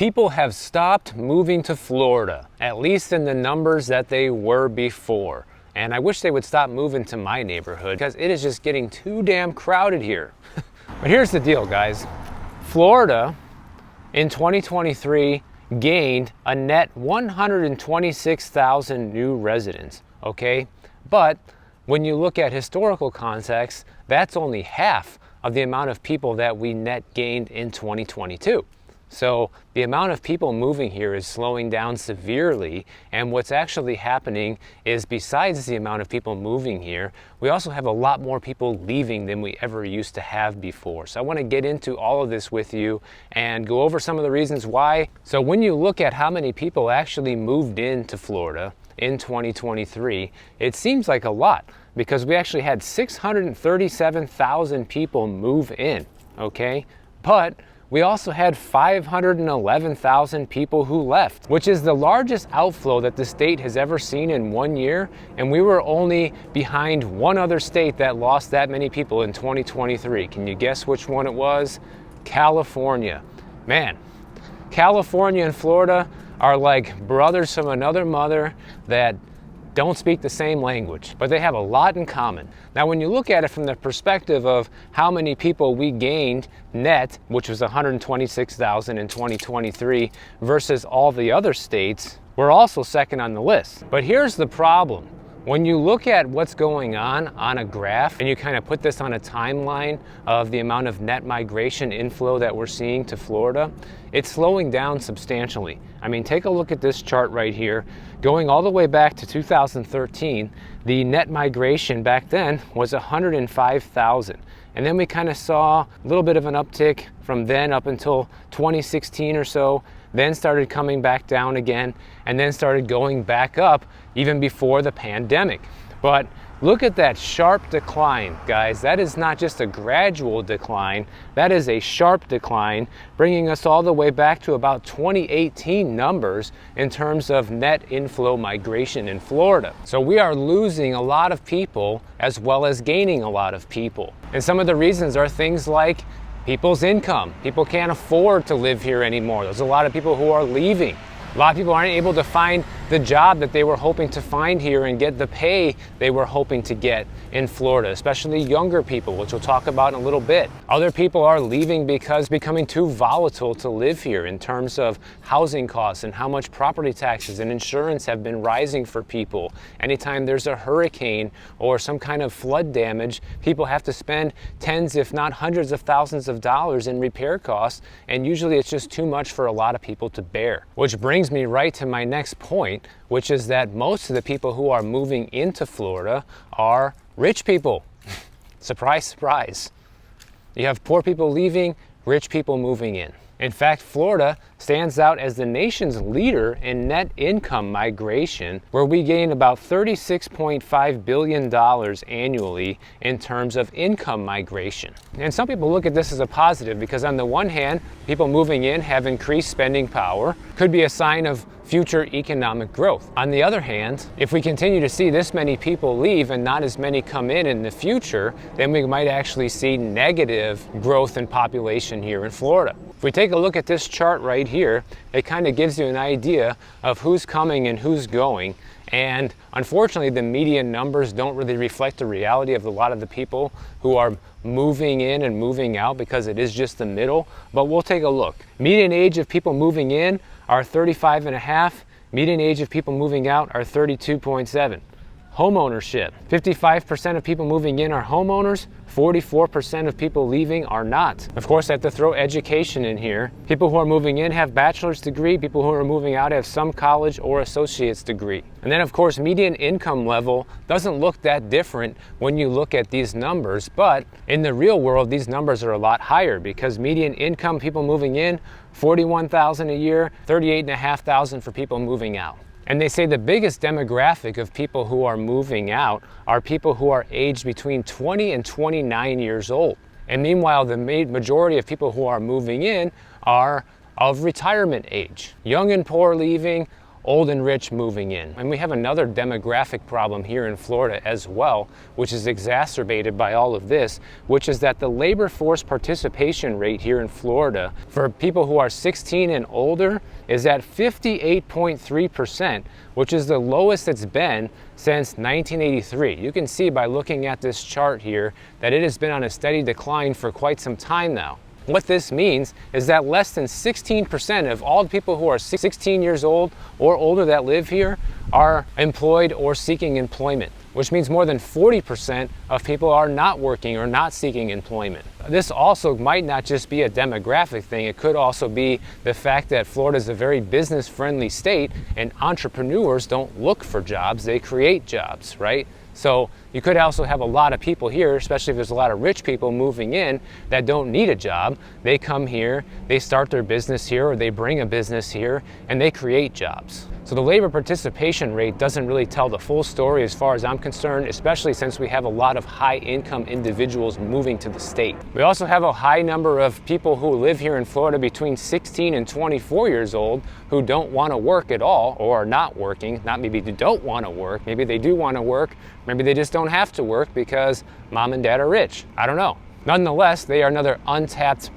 People have stopped moving to Florida, at least in the numbers that they were before. And I wish they would stop moving to my neighborhood because it is just getting too damn crowded here. But here's the deal, guys. Florida in 2023 gained a net 126,000 new residents, okay? But when you look at historical context, that's only half of the amount of people that we net gained in 2022. So the amount of people moving here is slowing down severely, and what's actually happening is, besides the amount of people moving here, we also have a lot more people leaving than we ever used to have before. So I want to get into all of this with you and go over some of the reasons why. So when you look at how many people actually moved into Florida in 2023, it seems like a lot, because we actually had 637,000 people move in, okay? But we also had 511,000 people who left, which is the largest outflow that the state has ever seen in 1 year. And we were only behind one other state that lost that many people in 2023. Can you guess which one it was? California. Man, California and Florida are like brothers from another mother that don't speak the same language, but they have a lot in common. Now, when you look at it from the perspective of how many people we gained net, which was 126,000 in 2023, versus all the other states, we're also second on the list. But here's the problem. When you look at what's going on a graph, and you kind of put this on a timeline of the amount of net migration inflow that we're seeing to Florida, it's slowing down substantially. I mean, take a look at this chart right here. Going all the way back to 2013, the net migration back then was 105,000. And then we kind of saw a little bit of an uptick from then up until 2016 or so, then started coming back down again, and then started going back up even before the pandemic. But look at that sharp decline, guys. That is not just a gradual decline, that is a sharp decline, bringing us all the way back to about 2018 numbers in terms of net inflow migration in Florida. So we are losing a lot of people as well as gaining a lot of people. And some of the reasons are things like people's income. People can't afford to live here anymore. There's a lot of people who are leaving. A lot of people aren't able to find the job that they were hoping to find here and get the pay they were hoping to get in Florida, especially younger people, which we'll talk about in a little bit. Other people are leaving because it's becoming too volatile to live here in terms of housing costs and how much property taxes and insurance have been rising for people. Anytime there's a hurricane or some kind of flood damage, people have to spend tens, if not hundreds of thousands of dollars in repair costs, and usually it's just too much for a lot of people to bear. Which brings me right to my next point, which is that most of the people who are moving into Florida are rich people. Surprise, surprise. You have poor people leaving, rich people moving in. In fact, Florida stands out as the nation's leader in net income migration, where we gain about $36.5 billion annually in terms of income migration. And some people look at this as a positive because, on the one hand, people moving in have increased spending power, could be a sign of future economic growth. On the other hand, if we continue to see this many people leave and not as many come in the future, then we might actually see negative growth in population here in Florida. If we take a look at this chart right here, it kind of gives you an idea of who's coming and who's going. And unfortunately, the median numbers don't really reflect the reality of a lot of the people who are moving in and moving out, because it is just the middle. But we'll take a look. Median age of people moving in are 35 and a half. Median age of people moving out are 32.7. Home ownership. 55% of people moving in are homeowners. 44% of people leaving are not. Of course, I have to throw education in here. People who are moving in have bachelor's degree. People who are moving out have some college or associate's degree. And then, of course, median income level doesn't look that different when you look at these numbers. But in the real world, these numbers are a lot higher, because median income people moving in, $41,000 a year, $38,500 for people moving out. And they say the biggest demographic of people who are moving out are people who are aged between 20 and 29 years old. And meanwhile, the majority of people who are moving in are of retirement age. Young and poor leaving, old and rich moving in. And we have another demographic problem here in Florida as well, which is exacerbated by all of this, which is that the labor force participation rate here in Florida for people who are 16 and older is at 58.3%, which is the lowest it's been since 1983. You can see by looking at this chart here that it has been on a steady decline for quite some time now. What this means is that less than 16% of all the people who are 16 years old or older that live here are employed or seeking employment, which means more than 40% of people are not working or not seeking employment. This also might not just be a demographic thing, it could also be the fact that Florida is a very business-friendly state and entrepreneurs don't look for jobs, they create jobs, right? So you could also have a lot of people here, especially if there's a lot of rich people moving in that don't need a job. They come here, they start their business here, or they bring a business here, and they create jobs. So the labor participation rate doesn't really tell the full story as far as I'm concerned, especially since we have a lot of high-income individuals moving to the state. We also have a high number of people who live here in Florida between 16 and 24 years old who don't want to work at all or are not working. Not maybe they don't want to work, maybe they do want to work, maybe they just don't have to work because mom and dad are rich. I don't know. Nonetheless, they are another untapped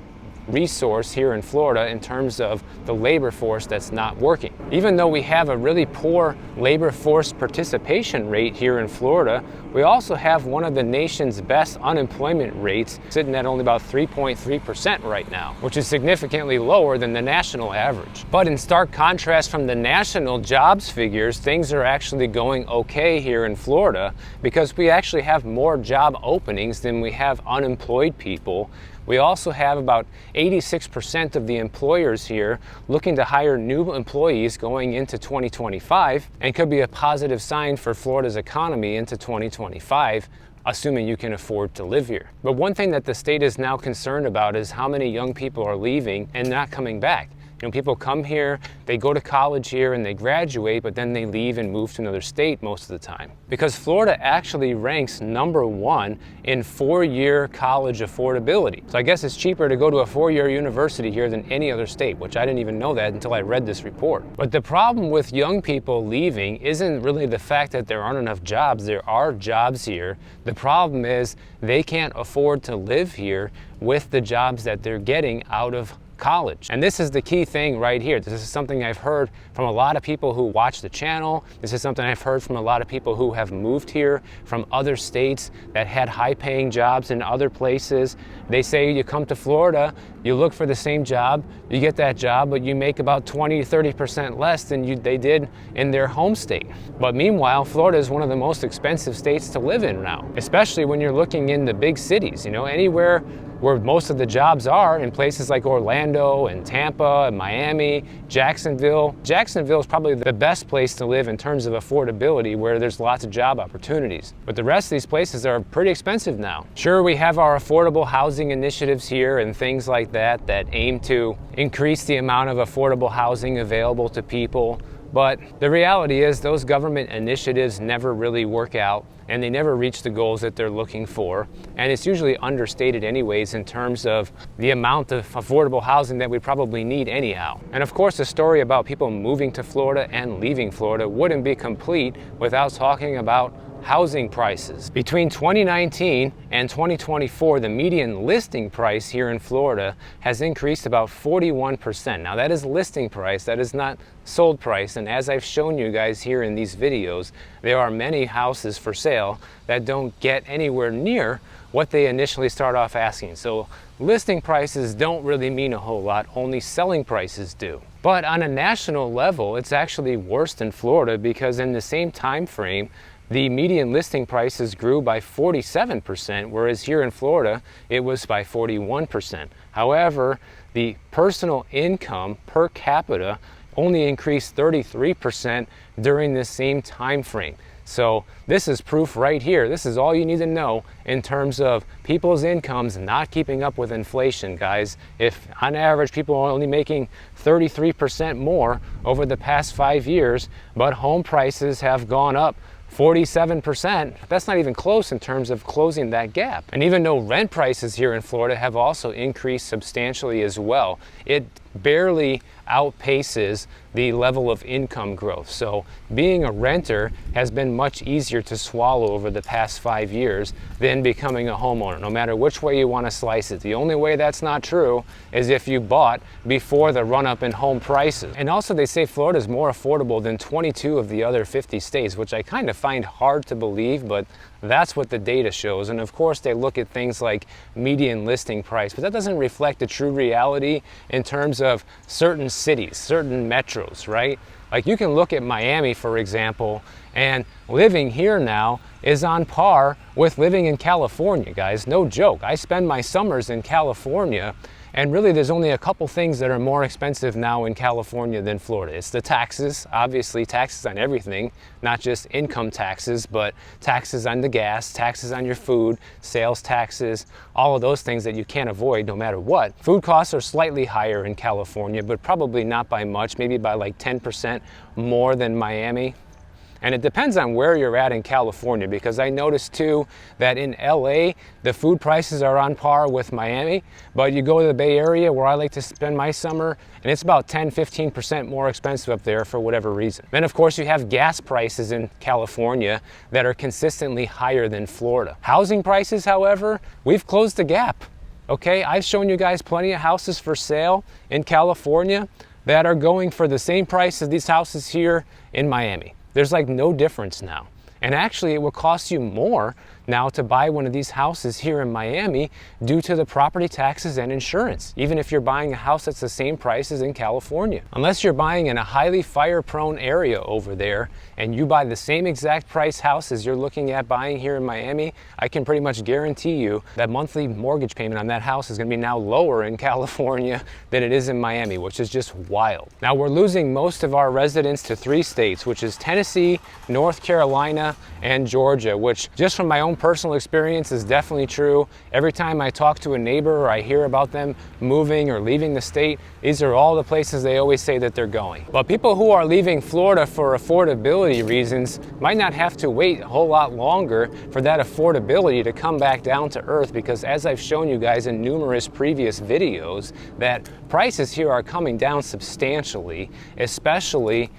resource here in Florida in terms of the labor force that's not working. Even though we have a really poor labor force participation rate here in Florida, we also have one of the nation's best unemployment rates, sitting at only about 3.3% right now, which is significantly lower than the national average. But in stark contrast from the national jobs figures, things are actually going okay here in Florida because we actually have more job openings than we have unemployed people. We also have about 86% of the employers here looking to hire new employees going into 2025, and could be a positive sign for Florida's economy into 2025, assuming you can afford to live here. But one thing that the state is now concerned about is how many young people are leaving and not coming back. You know, people come here, they go to college here and they graduate, but then they leave and move to another state most of the time. Because Florida actually ranks #1 in 4-year college affordability. So I guess it's cheaper to go to a 4-year university here than any other state, which I didn't even know that until I read this report. But the problem with young people leaving isn't really the fact that there aren't enough jobs. There are jobs here. The problem is they can't afford to live here with the jobs that they're getting out of college. And this is the key thing right here. This is something I've heard from a lot of people who watch the channel. This is something I've heard from a lot of people who have moved here from other states that had high-paying jobs in other places. They say you come to Florida, you look for the same job, you get that job, but you make about 20 to 30% less than they did in their home state. But meanwhile, Florida is one of the most expensive states to live in now, especially when you're looking in the big cities. You know, anywhere where most of the jobs are, in places like Orlando and Tampa and Miami, Jacksonville. Jacksonville is probably the best place to live in terms of affordability, where there's lots of job opportunities. But the rest of these places are pretty expensive now. Sure, we have our affordable housing initiatives here and things like that that aim to increase the amount of affordable housing available to people. But the reality is those government initiatives never really work out, and they never reach the goals that they're looking for. And it's usually understated anyways in terms of the amount of affordable housing that we probably need anyhow. And of course, the story about people moving to Florida and leaving Florida wouldn't be complete without talking about housing prices. Between 2019 and 2024, the median listing price here in Florida has increased about 41%. Now that is listing price, that is not sold price. And as I've shown you guys here in these videos, there are many houses for sale that don't get anywhere near what they initially start off asking. So listing prices don't really mean a whole lot, only selling prices do. But on a national level, it's actually worse than Florida, because in the same time frame, the median listing prices grew by 47%, whereas here in Florida, it was by 41%. However, the personal income per capita only increased 33% during the same time frame. So this is proof right here. This is all you need to know in terms of people's incomes not keeping up with inflation, guys. If on average people are only making 33% more over the past 5 years, but home prices have gone up 47%, that's not even close in terms of closing that gap. And even though rent prices here in Florida have also increased substantially as well, it barely outpaces the level of income growth. So being a renter has been much easier to swallow over the past 5 years than becoming a homeowner, no matter which way you want to slice it. The only way that's not true is if you bought before the run-up in home prices. And also they say Florida is more affordable than 22 of the other 50 states, which I kind of find hard to believe, but that's what the data shows. And of course they look at things like median listing price, but that doesn't reflect the true reality in terms of certain cities, certain metros, right? Like you can look at Miami, for example, and living here now is on par with living in California, guys. No joke. I spend my summers in California, and really there's only a couple things that are more expensive now in California than Florida. It's the taxes, obviously taxes on everything, not just income taxes, but taxes on the gas, taxes on your food, sales taxes, all of those things that you can't avoid no matter what. Food costs are slightly higher in California, but probably not by much, maybe by like 10% more than Miami. And it depends on where you're at in California, because I noticed too that in LA, the food prices are on par with Miami, but you go to the Bay Area where I like to spend my summer, and it's about 10-15% more expensive up there for whatever reason. Then of course you have gas prices in California that are consistently higher than Florida. Housing prices, however, we've closed the gap. Okay, I've shown you guys plenty of houses for sale in California that are going for the same price as these houses here in Miami. There's like no difference now. And actually it will cost you more now to buy one of these houses here in Miami due to the property taxes and insurance, even if you're buying a house that's the same price as in California. Unless you're buying in a highly fire-prone area over there and you buy the same exact price house as you're looking at buying here in Miami, I can pretty much guarantee you that monthly mortgage payment on that house is going to be now lower in California than it is in Miami, which is just wild. Now we're losing most of our residents to 3 states, which is Tennessee, North Carolina, and Georgia, which just from my own personal experience is definitely true. Every time I talk to a neighbor or I hear about them moving or leaving the state, these are all the places they always say that they're going. But people who are leaving Florida for affordability reasons might not have to wait a whole lot longer for that affordability to come back down to earth, because as I've shown you guys in numerous previous videos, that prices here are coming down substantially, especially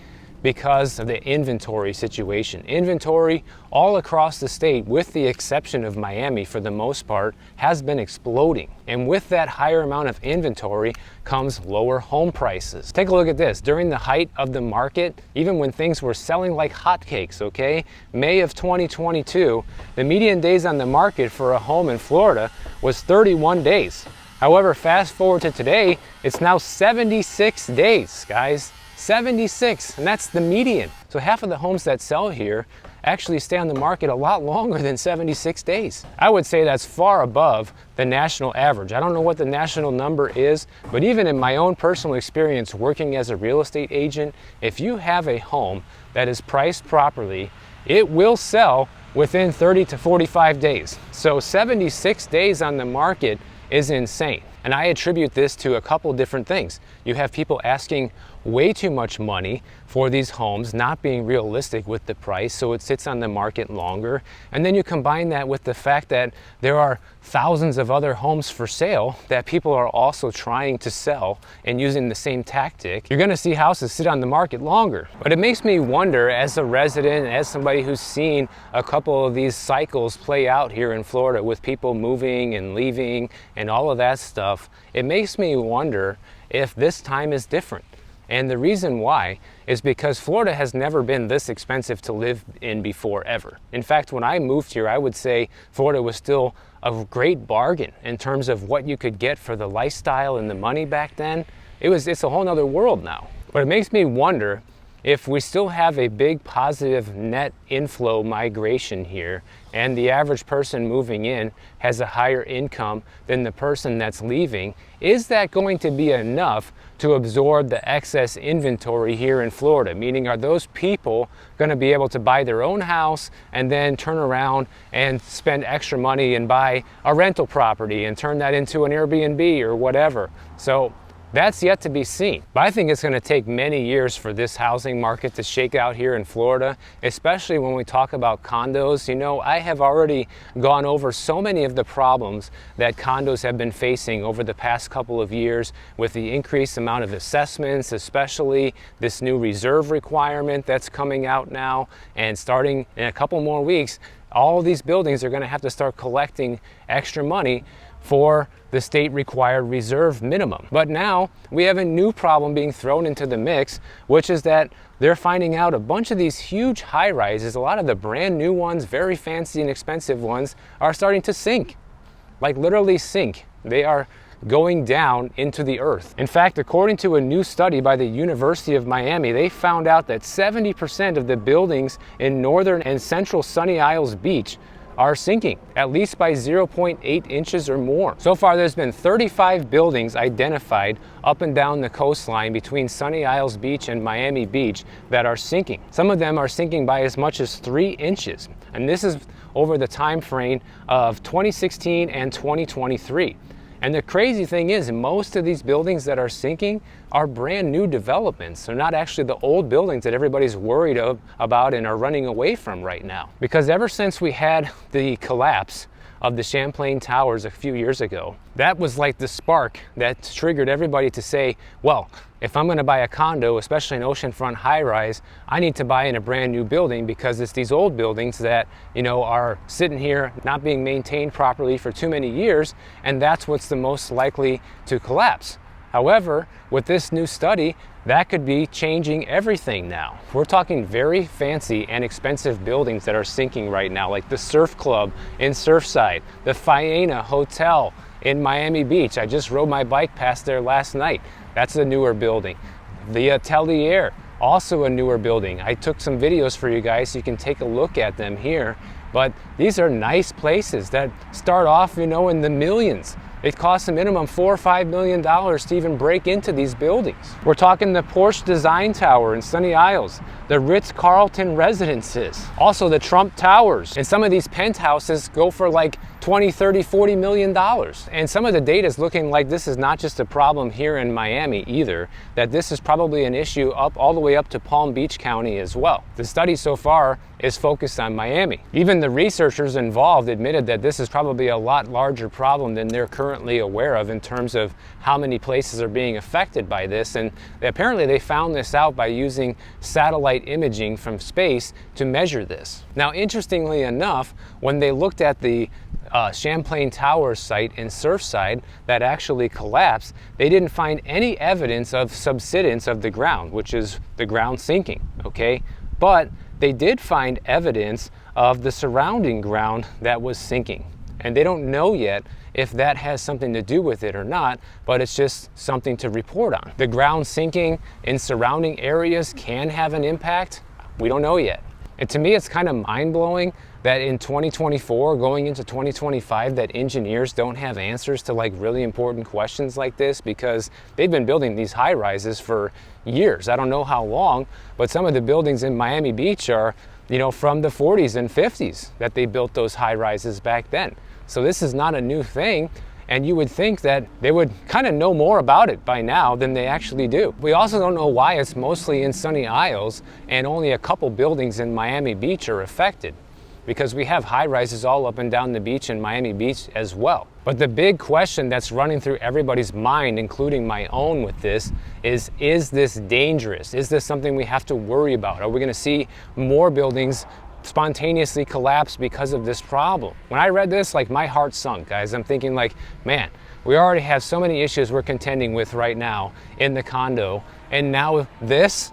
because of the inventory situation. Inventory all across the state, with the exception of Miami for the most part, has been exploding. And with that higher amount of inventory comes lower home prices. Take a look at this. During the height of the market, even when things were selling like hotcakes, okay? May of 2022, the median days on the market for a home in Florida was 31 days. However, fast forward to today, it's now 76 days, guys. 76, and that's the median. So half of the homes that sell here actually stay on the market a lot longer than 76 days. I would say that's far above the national average. I don't know what the national number is, but even in my own personal experience working as a real estate agent, if you have a home that is priced properly, it will sell within 30 to 45 days. So 76 days on the market is insane. And I attribute this to a couple different things. You have people asking way too much money for these homes, not being realistic with the price, so it sits on the market longer. And then you combine that with the fact that there are thousands of other homes for sale that people are also trying to sell and using the same tactic. You're gonna see houses sit on the market longer. But it makes me wonder, as a resident, as somebody who's seen a couple of these cycles play out here in Florida with people moving and leaving and all of that stuff, it makes me wonder if this time is different. And the reason why is because Florida has never been this expensive to live in before, ever. In fact, when I moved here, I would say Florida was still a great bargain in terms of what you could get for the lifestyle and the money back then. It's a whole nother world now. But it makes me wonder if we still have a big positive net inflow migration here, and the average person moving in has a higher income than the person that's leaving, is that going to be enough to absorb the excess inventory here in Florida? Meaning, are those people going to be able to buy their own house and then turn around and spend extra money and buy a rental property and turn that into an Airbnb or whatever? So That's yet to be seen. But I think it's going to take many years for this housing market to shake out here in Florida, especially when we talk about condos. You know, I have already gone over so many of the problems that condos have been facing over the past couple of years with the increased amount of assessments, especially this new reserve requirement that's coming out now, and starting in a couple more weeks, all these buildings are going to have to start collecting extra money for the state required reserve minimum. But now we have a new problem being thrown into the mix, which is that they're finding out a bunch of these huge high rises, a lot of the brand new ones, very fancy and expensive ones, are starting to sink. Like literally sink. They are going down into the earth. In fact, according to a new study by the University of Miami, they found out that 70% of the buildings in northern and central Sunny Isles Beach are sinking, at least by 0.8 inches or more. So far, there's been 35 buildings identified up and down the coastline between Sunny Isles Beach and Miami Beach that are sinking. Some of them are sinking by as much as 3 inches. And this is over the time frame of 2016 and 2023. And the crazy thing is, most of these buildings that are sinking are brand new developments. They're not actually the old buildings that everybody's worried about and are running away from right now. Because ever since we had the collapse of the Champlain Towers a few years ago, that was like the spark that triggered everybody to say, well, if I'm going to buy a condo, especially an oceanfront high-rise, I need to buy in a brand new building, because it's these old buildings that, you know, are sitting here not being maintained properly for too many years, and that's what's the most likely to collapse. However, with this new study, that could be changing everything now. We're talking very fancy and expensive buildings that are sinking right now, like the Surf Club in Surfside, the Faena Hotel in Miami Beach. I just rode my bike past there last night. That's a newer building. The Atelier, also a newer building. I took some videos for you guys so you can take a look at them here. But these are nice places that start off, you know, in the millions. It costs a minimum $4 or $5 million to even break into these buildings. We're talking the Porsche Design Tower in Sunny Isles, the Ritz-Carlton Residences, also the Trump Towers. And some of these penthouses go for like $20, $30, $40 million. And some of the data is looking like this is not just a problem here in Miami either, that this is probably an issue up all the way up to Palm Beach County as well. The study so far is focused on Miami. Even the researchers involved admitted that this is probably a lot larger problem than they're currently aware of in terms of how many places are being affected by this. And apparently they found this out by using satellite imaging from space to measure this. Now, interestingly enough, when they looked at the Champlain Towers site in Surfside that actually collapsed, they didn't find any evidence of subsidence of the ground, which is the ground sinking, okay? But they did find evidence of the surrounding ground that was sinking. And they don't know yet if that has something to do with it or not, but it's just something to report on. The ground sinking in surrounding areas can have an impact. We don't know yet. And to me, it's kind of mind-blowing that in 2024, going into 2025, that engineers don't have answers to like really important questions like this, because they've been building these high rises for years. I don't know how long, but some of the buildings in Miami Beach are, you know, from the 40s and 50s that they built those high rises back then. So this is not a new thing. And you would think that they would kind of know more about it by now than they actually do. We also don't know why it's mostly in Sunny Isles and only a couple buildings in Miami Beach are affected, because we have high rises all up and down the beach in Miami Beach as well. But the big question that's running through everybody's mind, including my own with this, is this dangerous? Is this something we have to worry about? Are we going to see more buildings spontaneously collapse because of this problem? When I read this, like, my heart sunk, guys. I'm thinking like, man, we already have so many issues we're contending with right now in the condo, and now this?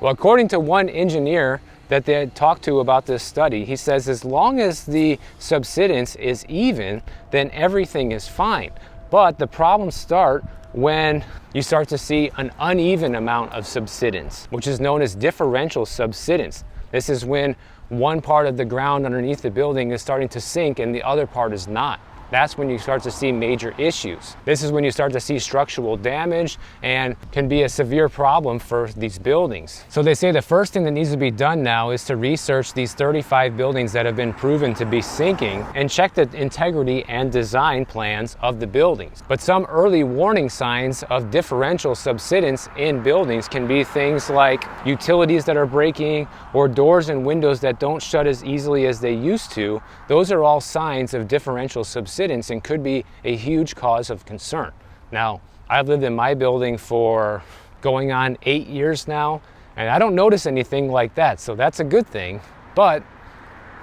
Well, according to one engineer that they had talked to about this study, he says as long as the subsidence is even, then everything is fine. But the problems start when you start to see an uneven amount of subsidence, which is known as differential subsidence. This is when one part of the ground underneath the building is starting to sink and the other part is not. that's when you start to see major issues. This is when you start to see structural damage and can be a severe problem for these buildings. So they say the first thing that needs to be done now is to research these 35 buildings that have been proven to be sinking and check the integrity and design plans of the buildings. But some early warning signs of differential subsidence in buildings can be things like utilities that are breaking or doors and windows that don't shut as easily as they used to. Those are all signs of differential subsidence and could be a huge cause of concern. Now, I've lived in my building for going on 8 years now, and I don't notice anything like that, so that's a good thing. But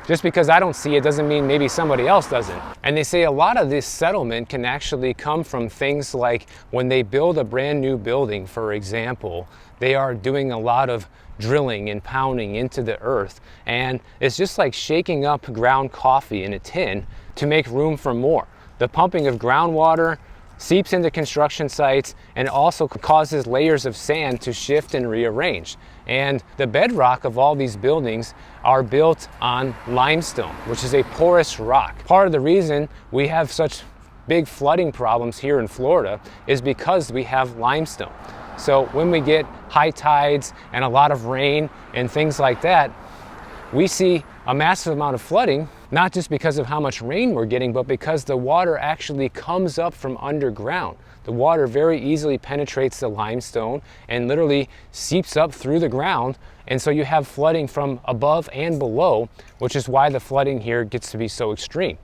just because I don't see it doesn't mean maybe somebody else doesn't. And they say a lot of this settlement can actually come from things like when they build a brand new building, for example, they are doing a lot of drilling and pounding into the earth. And it's just like shaking up ground coffee in a tin to make room for more. The pumping of groundwater seeps into construction sites and also causes layers of sand to shift and rearrange. And the bedrock of all these buildings are built on limestone, which is a porous rock. Part of the reason we have such big flooding problems here in Florida is because we have limestone. So when we get high tides and a lot of rain and things like that, we see a massive amount of flooding, not just because of how much rain we're getting, but because the water actually comes up from underground. The water very easily penetrates the limestone and literally seeps up through the ground. And so you have flooding from above and below, which is why the flooding here gets to be so extreme,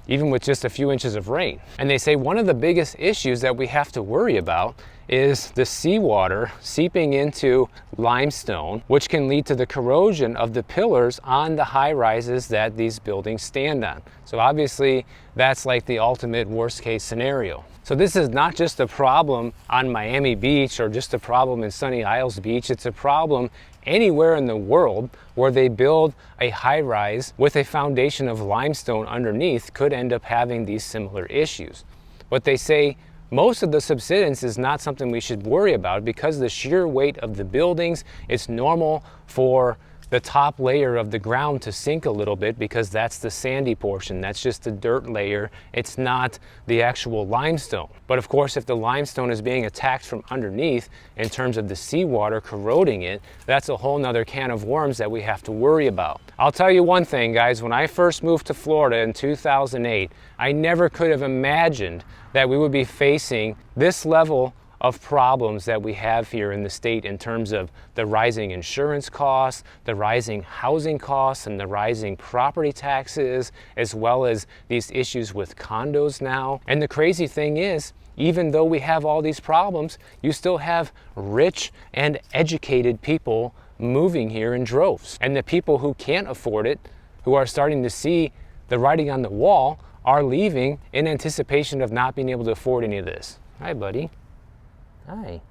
even with just a few inches of rain. And they say one of the biggest issues that we have to worry about is the seawater seeping into limestone, which can lead to the corrosion of the pillars on the high rises that these buildings stand on. So obviously that's like the ultimate worst case scenario. So this is not just a problem on Miami Beach or just a problem in Sunny Isles Beach. It's a problem anywhere in the world where they build a high rise with a foundation of limestone underneath could end up having these similar issues. But they say most of the subsidence is not something we should worry about because the sheer weight of the buildings, it's normal for the top layer of the ground to sink a little bit because that's the sandy portion. That's just the dirt layer. It's not the actual limestone. But of course, if the limestone is being attacked from underneath in terms of the seawater corroding it, that's a whole nother can of worms that we have to worry about. I'll tell you one thing, guys, when I first moved to Florida in 2008, I never could have imagined that we would be facing this level of problems that we have here in the state in terms of the rising insurance costs, the rising housing costs, and the rising property taxes, as well as these issues with condos now. And the crazy thing is, even though we have all these problems, you still have rich and educated people moving here in droves. And the people who can't afford it, who are starting to see the writing on the wall, are leaving in anticipation of not being able to afford any of this. Hi, buddy. Hi.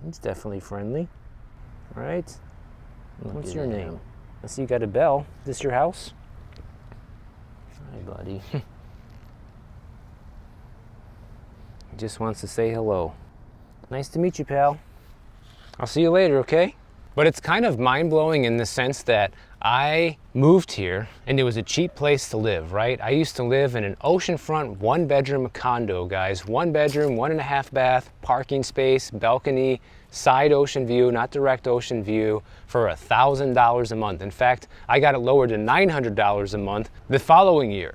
It's definitely friendly. All right. What's your name? I see you got a bell. Is this your house? Hi, buddy. He just wants to say hello. Nice to meet you, pal. I'll see you later, okay? But it's kind of mind-blowing in the sense that I moved here and it was a cheap place to live, right? I used to live in an oceanfront one-bedroom condo, guys. 1 bedroom, 1.5 bath, parking space, balcony, side ocean view, not direct ocean view, for $1,000 a month. In fact, I got it lowered to $900 a month the following year.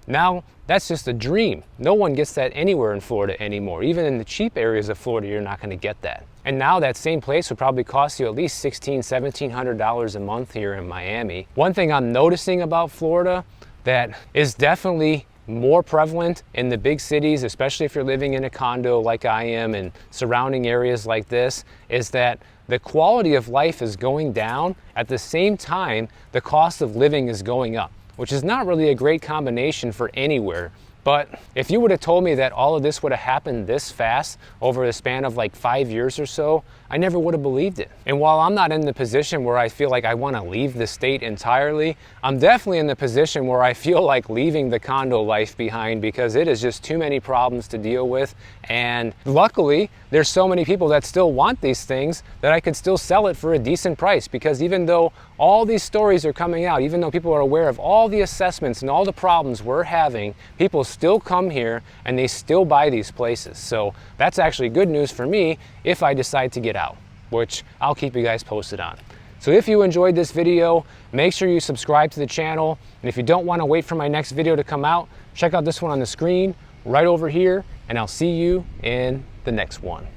Now, that's just a dream. No one gets that anywhere in Florida anymore. Even in the cheap areas of Florida, you're not going to get that. And now that same place would probably cost you at least $1,600, $1,700 a month here in Miami. One thing I'm noticing about Florida that is definitely more prevalent in the big cities, especially if you're living in a condo like I am and surrounding areas like this, is that the quality of life is going down. At the same time, the cost of living is going up, which is not really a great combination for anywhere. But if you would have told me that all of this would have happened this fast over the span of like 5 years or so, I never would have believed it. And while I'm not in the position where I feel like I want to leave the state entirely, I'm definitely in the position where I feel like leaving the condo life behind, because it is just too many problems to deal with. And luckily, there's so many people that still want these things that I could still sell it for a decent price, because even though all these stories are coming out, even though people are aware of all the assessments and all the problems we're having, people still come here and they still buy these places. So that's actually good news for me if I decide to get out, which I'll keep you guys posted on. So if you enjoyed this video, make sure you subscribe to the channel. And if you don't want to wait for my next video to come out, check out this one on the screen right over here, and I'll see you in the next one.